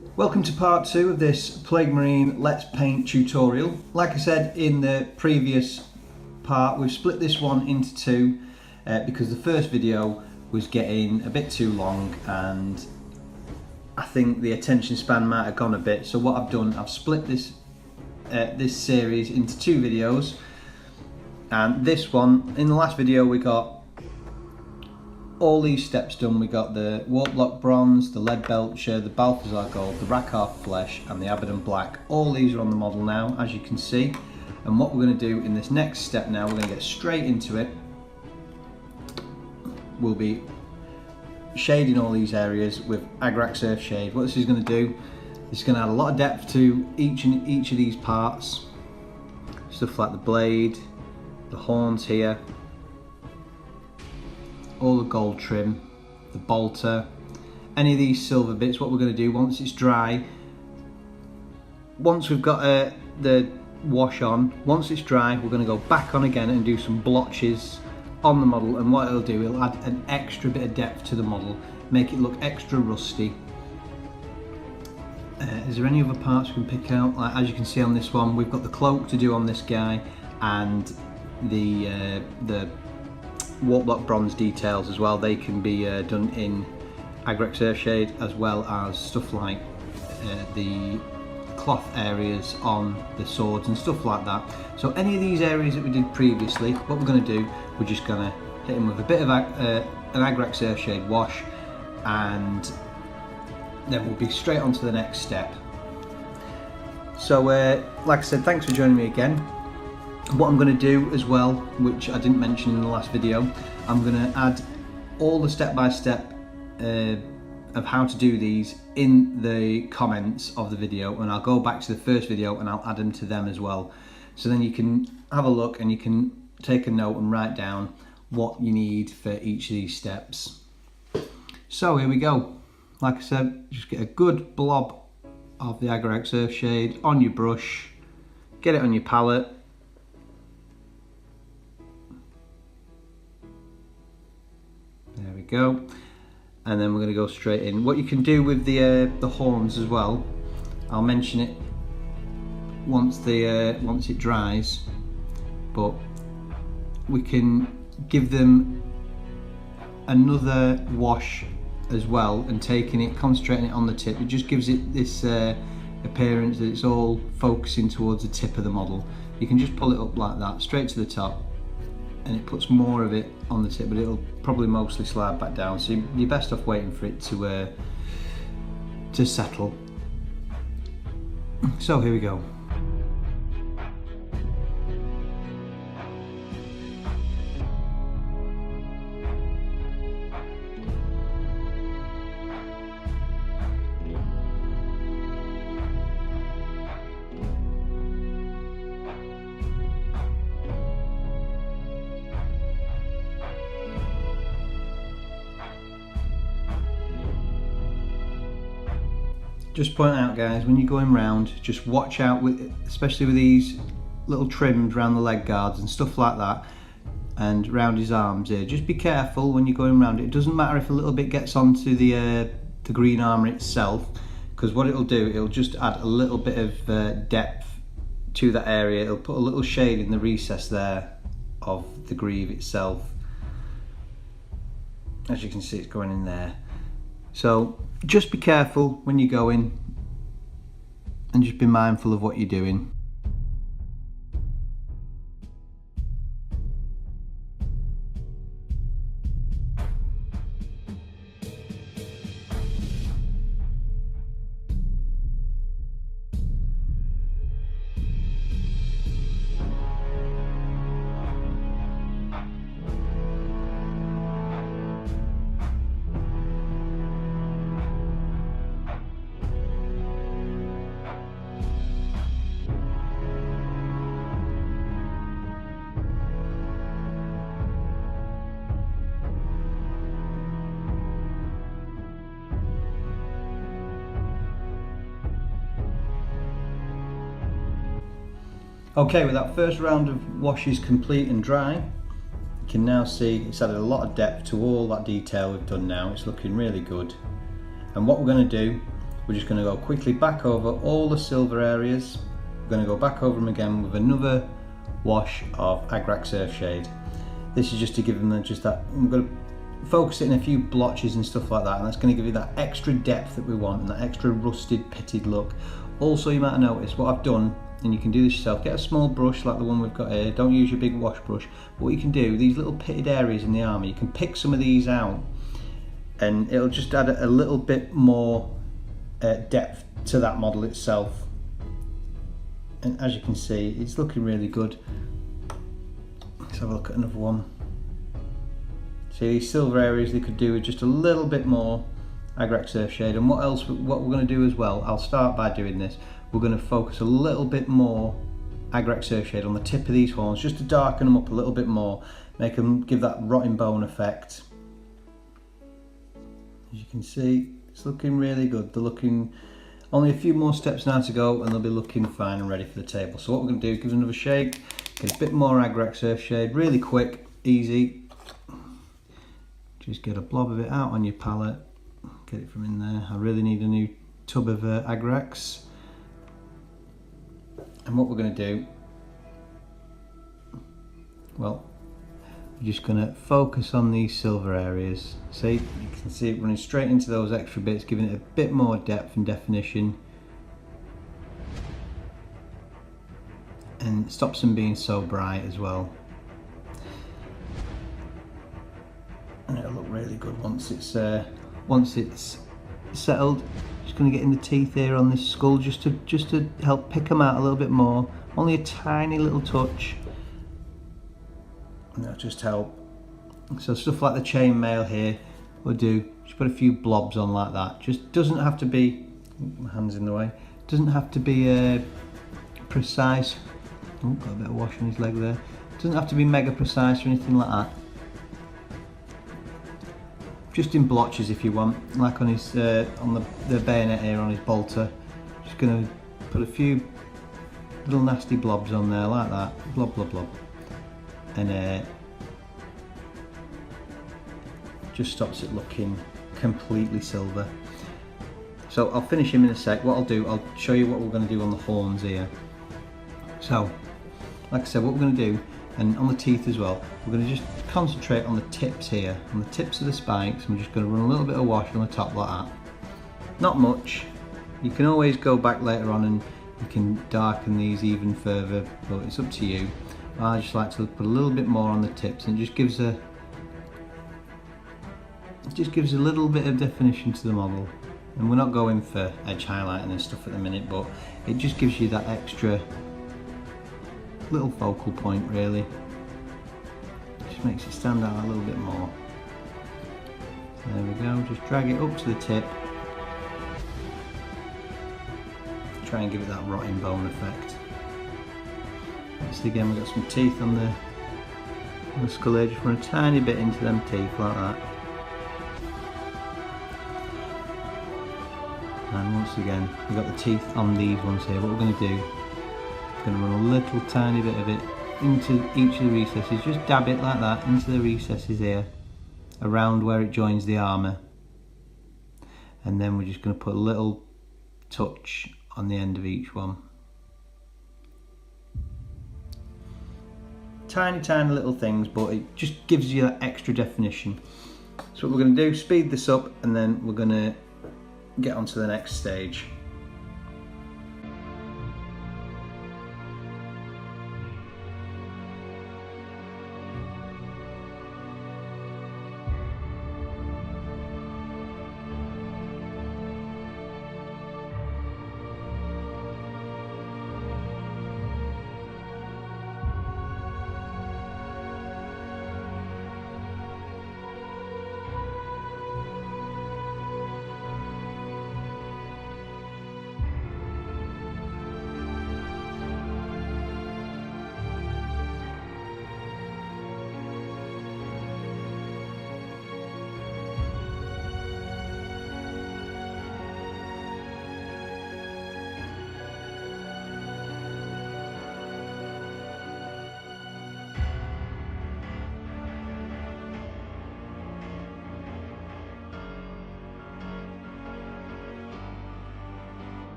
Welcome to part 2 of this Plaguemarine Let's Paint tutorial. Like I said in the previous part, we've split this one into two because the first video was getting a bit too long and I think the attention span might have gone a bit. So what I've done, I've split this series into two videos, and this one, in the last video we got all these steps done. We got the Warplock bronze, the Leadbelcher, the Balthasaar gold, the Rakarth flesh and the Abaddon black. All these are on the model now, as you can see. And what we're going to do in this next step now, we're going to get straight into it. We'll be shading all these areas with Agrax Earthshade. What this is going to do, it's going to add a lot of depth to each of these parts. Stuff like the blade, the horns here, all the gold trim, the bolter, any of these silver bits. What we're going to do once it's dry, once we've got the wash on, once it's dry, we're going to go back on again and do some blotches on the model, and what it'll do, it'll add an extra bit of depth to the model, make it look extra rusty. Is there any other parts we can pick out? Like, as you can see on this one, we've got the cloak to do on this guy and the Warplock bronze details as well. They can be done in Agrax Earthshade, as well as stuff like the cloth areas on the swords and stuff like that. So any of these areas that we did previously, what we're going to do, we're just going to hit them with a bit of an Agrax Earthshade wash, and then we'll be straight on to the next step. So like I said, thanks for joining me again. What I'm going to do as well, which I didn't mention in the last video, I'm going to add all the step-by-step of how to do these in the comments of the video, and I'll go back to the first video and I'll add them to them as well. So then you can have a look and you can take a note and write down what you need for each of these steps. So here we go. Like I said, just get a good blob of the Agrax Earthshade on your brush, get it on your palette. There we go, and then we're going to go straight in. What you can do with the horns as well, I'll mention it once it dries, but we can give them another wash as well, and concentrating it on the tip. It just gives it this appearance that it's all focusing towards the tip of the model. You can just pull it up like that, straight to the top, and it puts more of it on the tip, but it'll probably mostly slide back down, so you're best off waiting for it to settle. So here we go. Just point out, guys, when you're going round, just watch out with, especially with these little trims around the leg guards and stuff like that, and round his arms here. Just be careful when you're going around it. It doesn't matter if a little bit gets onto the green armour itself, because what it'll do, it'll just add a little bit of depth to that area. It'll put a little shade in the recess there of the greave itself. As you can see, it's going in there. So just be careful when you're going, and just be mindful of what you're doing. Okay, with that first round of washes complete and dry, you can now see it's added a lot of depth to all that detail we've done now. It's looking really good. And what we're going to do, we're just going to go quickly back over all the silver areas. We're going to go back over them again with another wash of Agrax Earthshade. This is just to give them just that, I'm going to focus it in a few blotches and stuff like that, and that's going to give you that extra depth that we want and that extra rusted, pitted look. Also, you might have noticed what I've done, and you can do this yourself, get a small brush like the one we've got here, don't use your big wash brush, but what you can do, these little pitted areas in the armour, you can pick some of these out and it'll just add a little bit more depth to that model itself. And as you can see, it's looking really good. Let's have a look at another one. See, these silver areas, they could do with just a little bit more Agrax Earthshade. And what we're going to do as well, I'll start by doing this, we're going to focus a little bit more Agrax Earthshade on the tip of these horns, just to darken them up a little bit more, make them give that rotting bone effect. As you can see, it's looking really good. They're looking, only a few more steps now to go and they'll be looking fine and ready for the table. So what we're going to do, give it another shake, get a bit more Agrax Earthshade, really quick, easy. Just get a blob of it out on your palette, get it from in there. I really need a new tub of Agrax. And what we're going to do, well, we're just going to focus on these silver areas. See, you can see it running straight into those extra bits, giving it a bit more depth and definition. And it stops them being so bright as well. And it'll look really good once it's settled. Just going to get in the teeth here on this skull just to help pick them out a little bit more. Only a tiny little touch. And that'll just help. So stuff like the chainmail here, we'll do. Just put a few blobs on like that. Just doesn't have to be. My hand's in the way. Doesn't have to be precise. Oh, got a bit of wash on his leg there. Doesn't have to be mega precise or anything like that. Just in blotches if you want, like on his on the bayonet here on his bolter. Just going to put a few little nasty blobs on there like that, blob blob blob, and just stops it looking completely silver. So I'll finish him in a sec. What I'll do, I'll show you what we're going to do on the horns here. So, like I said, what we're going to do, and on the teeth as well, we're going to just concentrate on the tips here, on the tips of the spikes, and we're just going to run a little bit of wash on the top like that. Not much. You can always go back later on and you can darken these even further, but it's up to you. I just like to put a little bit more on the tips, and it just gives a little bit of definition to the model. And we're not going for edge highlighting and stuff at the minute, but it just gives you that extra little focal point really. Just makes it stand out a little bit more. There we go, just drag it up to the tip. Try and give it that rotting bone effect. Next again, we've got some teeth on the skull here, just run a tiny bit into them teeth like that. And once again, we've got the teeth on these ones here. What we're going to do, we're going to run a little tiny bit of it into each of the recesses, just dab it like that into the recesses here, around where it joins the armour. And then we're just going to put a little touch on the end of each one. Tiny, tiny little things, but it just gives you that extra definition. So what we're going to do, speed this up, and then we're going to get on to the next stage.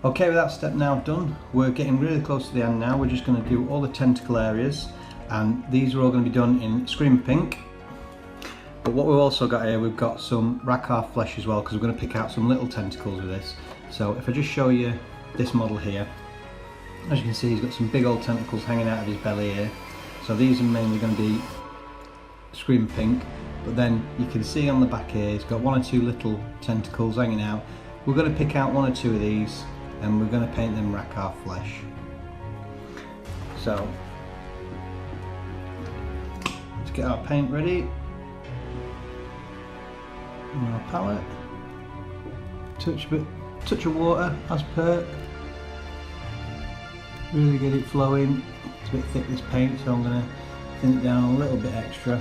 Okay, with that step now done, we're getting really close to the end now. We're just going to do all the tentacle areas, and these are all going to be done in Scream Pink. But what we've also got here, we've got some Rakarth flesh as well, because we're going to pick out some little tentacles with this. So if I just show you this model here, as you can see, he's got some big old tentacles hanging out of his belly here. So these are mainly going to be Scream Pink, but then you can see on the back here, he's got 1 or 2 little tentacles hanging out. We're going to pick out 1 or 2 of these, and we're going to paint them Rakarth flesh. So let's get our paint ready. On our palette, touch of water as per. Really get it flowing. It's a bit thick, this paint, so I'm going to thin it down a little bit extra.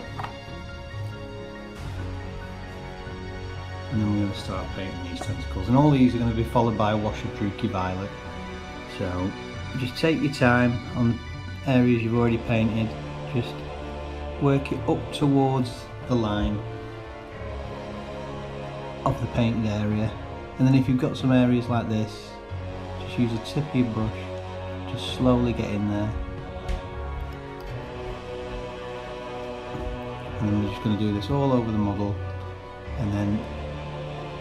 And then we're going to start painting these tentacles. And all these are going to be followed by a wash of Druchii Violet. So just take your time on the areas you've already painted. Just work it up towards the line of the painted area. And then if you've got some areas like this, just use a tip of your brush. Just slowly get in there, and then we're just going to do this all over the model, and then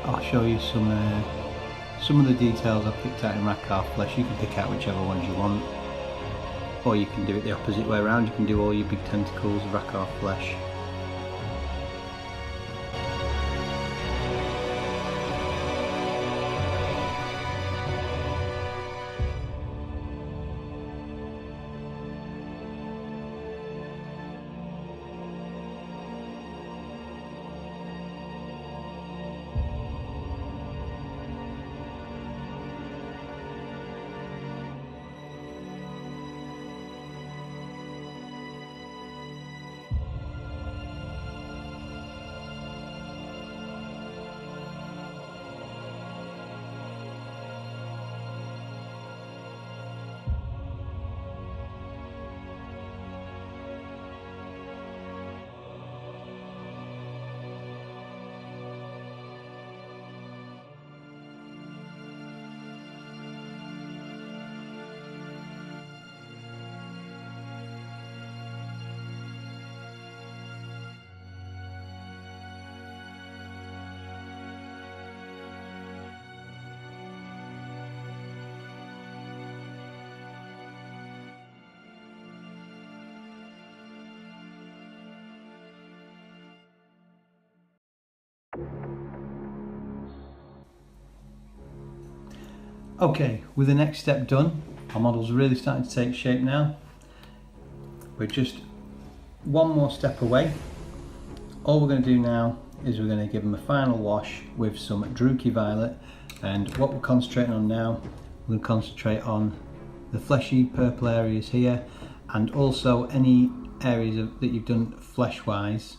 I'll show you some of the details I've picked out in Rakarth flesh. You can pick out whichever ones you want, or you can do it the opposite way around. You can do all your big tentacles of Rakarth flesh. Okay, with the next step done, our model's really starting to take shape now. We're just one more step away. All we're going to do now is we're going to give them a final wash with some Druchii Violet, and what we're concentrating on now, we're going to concentrate on the fleshy purple areas here, and also any areas that you've done flesh wise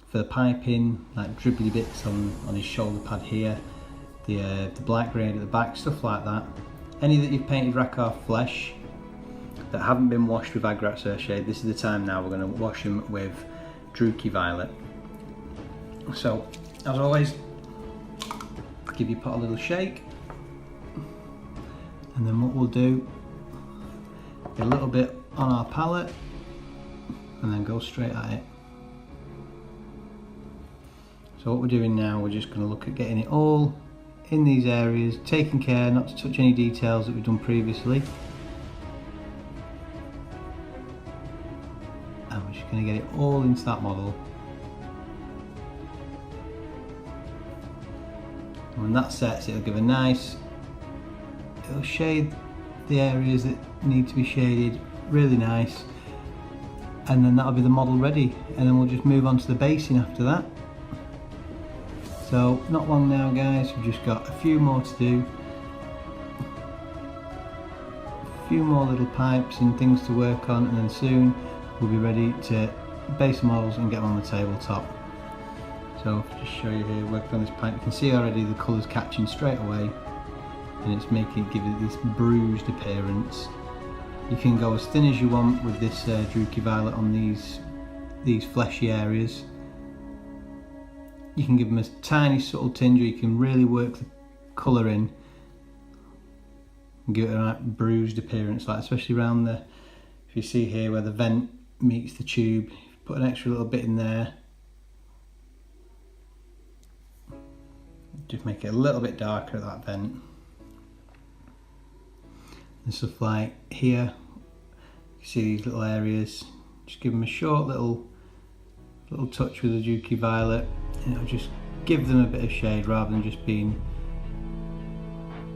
for the piping, like dribbly bits on his shoulder pad here, the black grade at the back, stuff like that. Any that you've painted Rakarth flesh that haven't been washed with Agrax Earthshade, this is the time now we're going to wash them with Druchii Violet. So, as always, I'll give your pot a little shake, and then what we'll do, get a little bit on our palette, and then go straight at it. So what we're doing now, we're just going to look at getting it all in these areas, taking care not to touch any details that we've done previously. And we're just going to get it all into that model. And when that sets, it'll give a nice, it'll shade the areas that need to be shaded really nice, and then that'll be the model ready, and then we'll just move on to the basing after that. So not long now guys, we've just got a few more to do, a few more little pipes and things to work on, and then soon we'll be ready to base the models and get them on the tabletop. So if I just show you here, working on this pipe, you can see already the colours catching straight away, and it's making it give it this bruised appearance. You can go as thin as you want with this Druchii Violet on these fleshy areas. You can give them a tiny subtle tinge, or you can really work the colour in. and give it a bruised appearance, like especially around the, if you see here where the vent meets the tube, put an extra little bit in there, just make it a little bit darker at that vent. And stuff like here, you see these little areas, just give them a short little touch with the Druchii violet, and it'll just give them a bit of shade rather than just being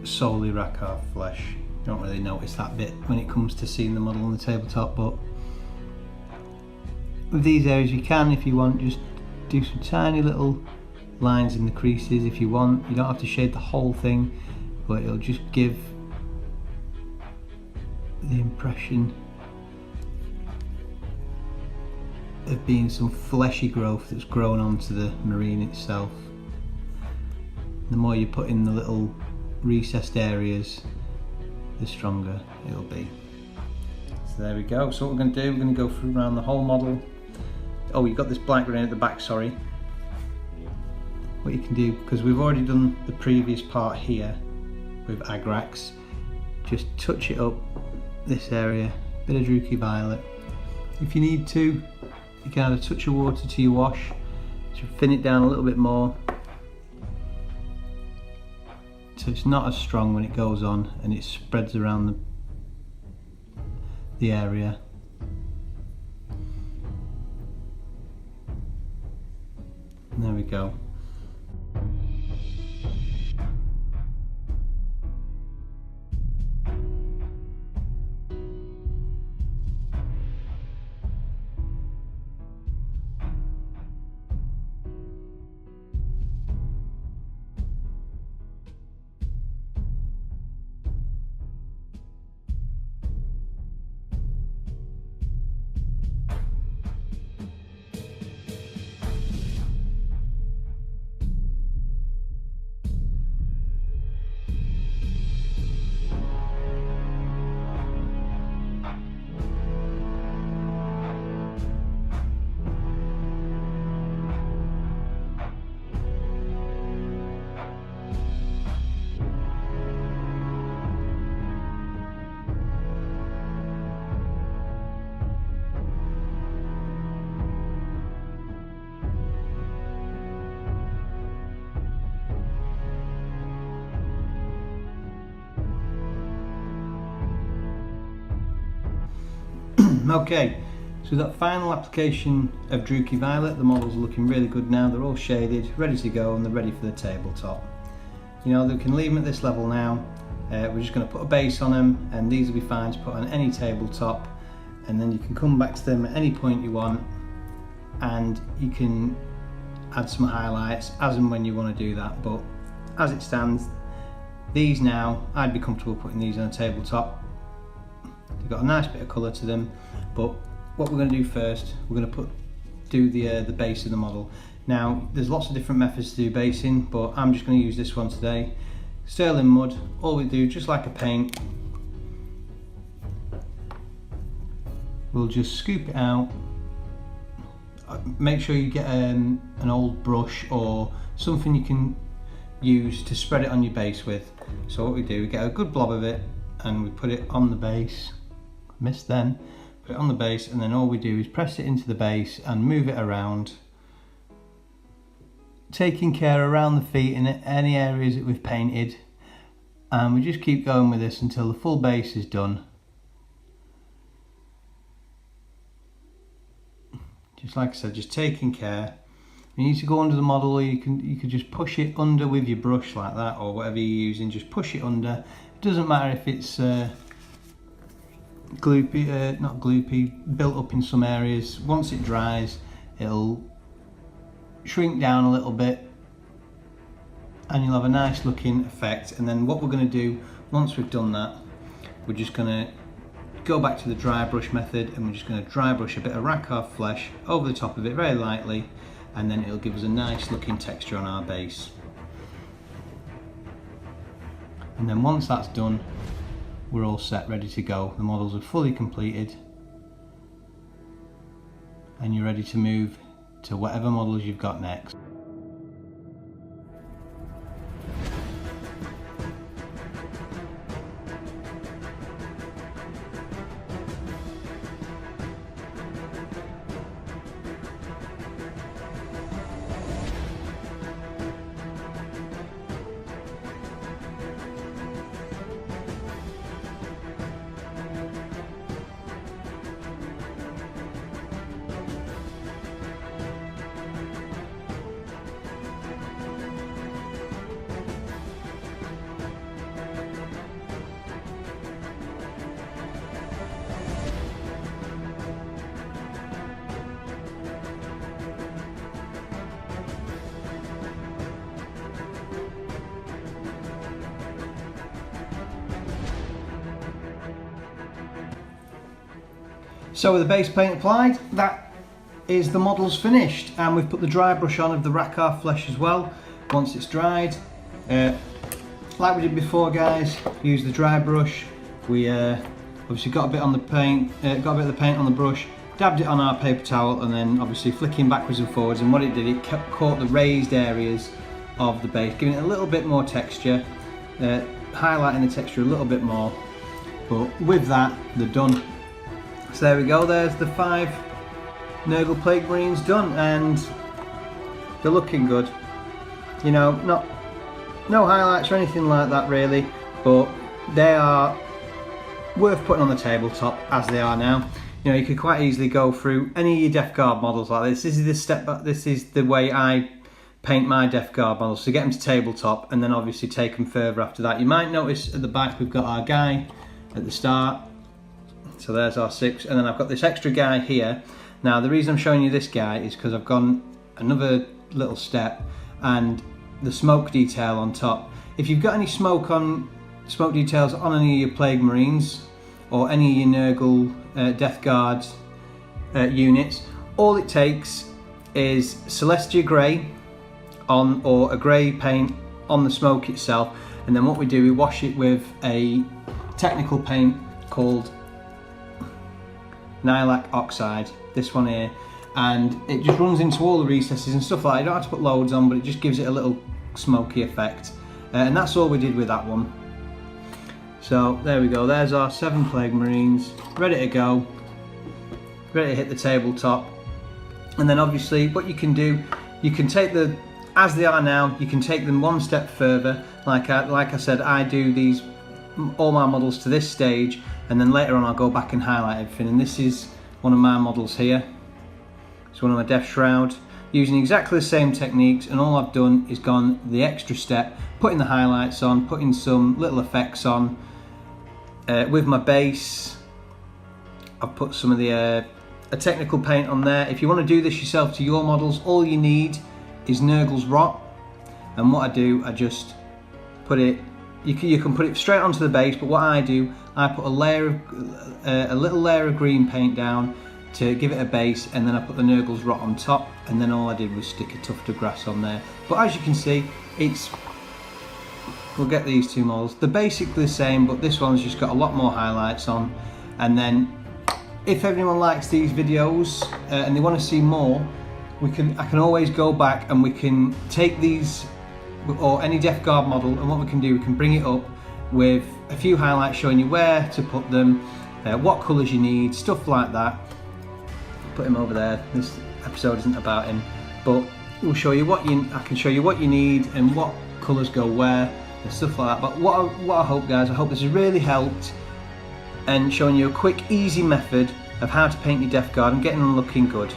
solely Rakarth flesh. You don't really notice that bit when it comes to seeing the model on the tabletop, but with these areas you can, if you want, just do some tiny little lines in the creases if you want. You don't have to shade the whole thing, but it'll just give the impression of being some fleshy growth that's grown onto the marine itself. The more you put in the little recessed areas, the stronger it'll be. So there we go. So what we're going to do, we're going to go through around the whole model. Oh, you've got this black grain at the back, sorry. What you can do, because we've already done the previous part here with Agrax, just touch it up, this area, bit of Druchii violet. If you need to, you can add a touch of water to your wash to thin it down a little bit more, so it's not as strong when it goes on and it spreads around the area. And there we go. Okay, so that final application of Druchii Violet, the models are looking really good now. They're all shaded, ready to go, and they're ready for the tabletop. You know, we can leave them at this level now. We're just going to put a base on them, and these will be fine to put on any tabletop, and then you can come back to them at any point you want, and you can add some highlights as and when you want to do that. But as it stands, these now, I'd be comfortable putting these on a tabletop. They've got a nice bit of colour to them, but what we're going to do first, we're going to do the base of the model. Now, there's lots of different methods to do basing, but I'm just going to use this one today. Stirling mud, all we do, just like a paint, we'll just scoop it out. Make sure you get an old brush or something you can use to spread it on your base with. So what we do, we get a good blob of it and we put it on the base. Missed then. Put it on the base, and then all we do is press it into the base and move it around, taking care around the feet in any areas that we've painted, and we just keep going with this until the full base is done. Just like I said, just taking care. You need to go under the model, or you could just push it under with your brush like that, or whatever you're using, just push it under. It doesn't matter if it's gloopy, not gloopy, built up in some areas. Once it dries, it'll shrink down a little bit and you'll have a nice looking effect. And then what we're going to do, once we've done that, we're just going to go back to the dry brush method, and we're just going to dry brush a bit of Rakarth flesh over the top of it very lightly, and then it'll give us a nice looking texture on our base. And then once that's done, we're all set, ready to go. The models are fully completed, and you're ready to move to whatever models you've got next. So with the base paint applied, that is the models finished, and we've put the dry brush on of the Rakarth flesh as well once it's dried. Like we did before, guys, use the dry brush. We obviously got a bit on the paint, got a bit of the paint on the brush, dabbed it on our paper towel, and then obviously flicking backwards and forwards, and what it did, it caught the raised areas of the base, giving it a little bit more texture, highlighting the texture a little bit more. But with that, they're done. So there we go, there's the 5 Nurgle Plaguemarines done, and they're looking good. You know, no highlights or anything like that really, but they are worth putting on the tabletop as they are now. You know, you could quite easily go through any of your Deathguard models like this. This is the way I paint my Deathguard models, to get them to tabletop and then obviously take them further after that. You might notice at the back we've got our guy at the start, so there's our 6, and then I've got this extra guy here. Now the reason I'm showing you this guy is because I've gone another little step, and the smoke detail on top. If you've got any smoke details on any of your Plaguemarines or any of your Nurgle Deathguard units, all it takes is Celestia Grey on, or a grey paint on the smoke itself, and then what we do, we wash it with a technical paint called Lilac Oxide, this one here, and it just runs into all the recesses and stuff like that. You don't have to put loads on, but it just gives it a little smoky effect, and that's all we did with that one. So there we go, there's our 7 Plaguemarines ready to go, ready to hit the tabletop. And then obviously what you can do, you can take the, as they are now, you can take them one step further. Like I said, I do all my models to this stage, and then later on I'll go back and highlight everything. And this is one of my models here. It's one of my Death Shroud, using exactly the same techniques, and all I've done is gone the extra step, putting the highlights on, putting some little effects on. With my base, I've put some of the a technical paint on there. If you want to do this yourself to your models, all you need is Nurgle's Rot, and what I do, I just put it, you can put it straight onto the base, but what I do, I put a little layer of green paint down to give it a base, and then I put the Nurgle's Rot on top, and then all I did was stick a tuft of grass on there. But as you can see, we'll get these 2 models, they're basically the same, but this one's just got a lot more highlights on. And then if anyone likes these videos and they want to see more, I can always go back and we can take these, or any Deathguard model, and what we can do, we can bring it up with a few highlights showing you where to put them, what colours you need, stuff like that. Put him over there, this episode isn't about him, but we'll show you I can show you what you need and what colours go where and stuff like that. But what I hope, guys, I hope this has really helped and showing you a quick, easy method of how to paint your Deathguard and getting them looking good.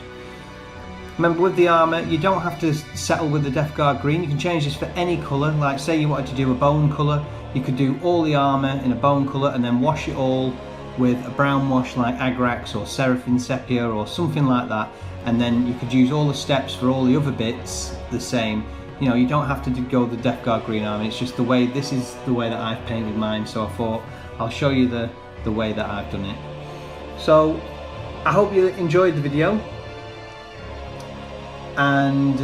Remember, with the armour, you don't have to settle with the Deathguard green. You can change this for any colour. Like say you wanted to do a bone colour, you could do all the armour in a bone colour and then wash it all with a brown wash like Agrax or Seraphim Sepia or something like that, and then you could use all the steps for all the other bits the same. You know, you don't have to go the Deathguard green armour, it's just the way, this is the way that I've painted mine, so I thought I'll show you the way that I've done it. So I hope you enjoyed the video, and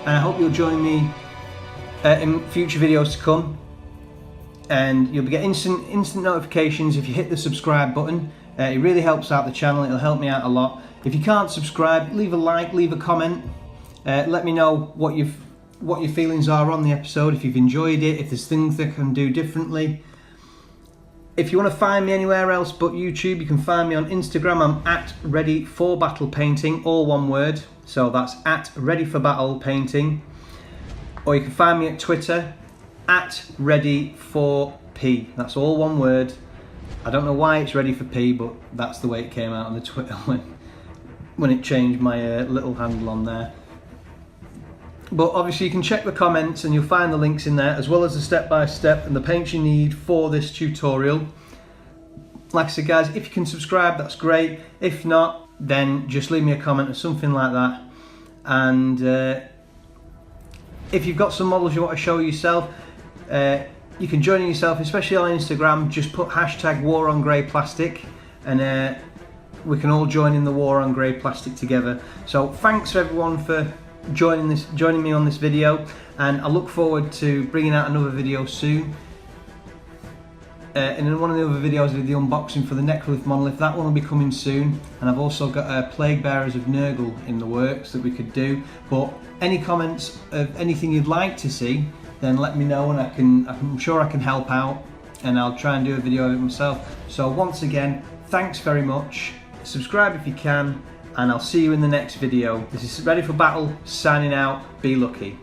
I hope you'll join me in future videos to come, and you'll get instant notifications if you hit the subscribe button. It really helps out the channel, it'll help me out a lot. If you can't subscribe, leave a like, leave a comment, let me know what your feelings are on the episode, if you've enjoyed it, if there's things that I can do differently. If you want to find me anywhere else but YouTube, you can find me on Instagram. I'm at Ready for Battle Painting, all one word, so that's at Ready for Battle Painting. Or you can find me at Twitter at Ready for P, that's all one word. I don't know why it's Ready for P, but that's the way it came out on the Twitter when it changed my little handle on there. But obviously you can check the comments and you'll find the links in there, as well as the step-by-step and the paints you need for this tutorial. Like I said, guys, if you can subscribe, that's great. If not, then just leave me a comment or something like that. And if you've got some models you want to show yourself, you can join in yourself, especially on Instagram. Just put hashtag War on Grey Plastic, and we can all join in the war on grey plastic together. So thanks for everyone for joining me on this video, and I look forward to bringing out another video soon. And in one of the other videos I did the unboxing for the Necrolith monolith, that one will be coming soon, and I've also got Plague Bearers of Nurgle in the works that we could do. But any comments of anything you'd like to see, then let me know, and I'm sure I can help out, and I'll try and do a video of it myself. So once again, thanks very much. Subscribe if you can, and I'll see you in the next video. This is Ready for Battle, signing out. Be lucky.